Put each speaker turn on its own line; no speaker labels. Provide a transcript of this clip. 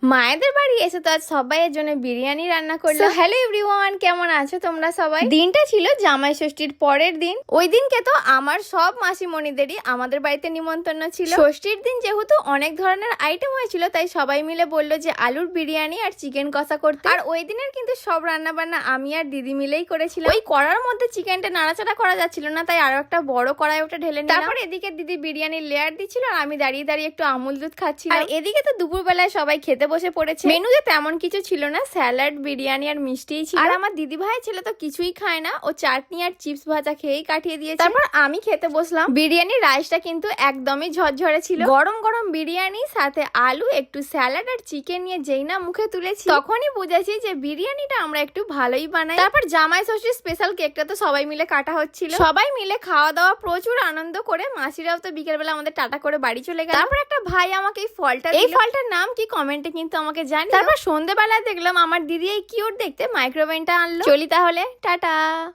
মায়েদের বাড়ি এসে তো আজ সবাইয়ের জন্য বিরিয়ানি রান্না করলো। হ্যালো এভরিওয়ান, কেমন আছো তোমরা সবাই? দিনটা ছিল জামাই ষষ্ঠীর পরের দিন। ওই দিনকে তো আমার সব মাসিমণিদেরই আমাদের বাড়িতে নিমন্ত্রণ ছিল। ষষ্ঠীর দিন যেহেতু অনেক ধরনের আইটেম হয়েছিল, তাই সবাই মিলে বললো যে আলুর বিরিয়ানি আর চিকেন কষা করতে। আর ওই দিনের কিন্তু সব রান্না বান্না আমি আর দিদি মিলেই করেছিলাম। ওই কড়ার মধ্যে চিকেনটা নাড়াচাড়া করা যাচ্ছিল না, তাই আরো একটা বড় কড়াই ওটা ঢেলে নিলাম। তারপর এদিকে দিদি বিরিয়ানির লেয়ার দিচ্ছিল আর আমি দাঁড়িয়ে দাঁড়িয়ে একটু আমুল দুধ খাচ্ছিলাম। আর এদিকে তো দুপুর বেলায় সবাই খেতে বসে পড়েছে। মেনুতে তেমন কিছু ছিল না, স্যালাড, বিরিয়ানি আর মিষ্টিই ছিল। আর আমার দিদি ভাই ছিল তো কিছুই খায় না, ও চাটনি আর চিপস ভাজা খেয়েই কাটিয়ে দিয়েছে। তারপর আমি খেতে বসলাম। বিরিয়ানির রাইসটা কিন্তু একদমই ঝরঝরে ছিল। গরম গরম বিরিয়ানি সাথে আলু, একটু স্যালাড আর চিকেন নিয়ে যেই না মুখে তুলেছি, তখনই বুঝেছি যে বিরিয়ানিটা আমরা একটু ভালোই বানাই। তারপর জামাই ষষ্ঠীর স্পেশাল কেকটা তো সবাই মিলে কাটা হচ্ছিল। সবাই মিলে খাওয়া দাওয়া প্রচুর আনন্দ করে মাসিরাও তো বিকেলবেলা আমাদের টাটা করে বাড়ি চলে গেল। তারপর একটা ভাই আমাকে এই ফলটার নাম কি কমেন্টে কিন্তু আমাকে জানি। তারপর সন্ধ্যেবেলা দেখলাম আমার দিদি এই কিউট দেখতে মাইক্রোওভেনটা আনলো। চলি তাহলে, টাটা।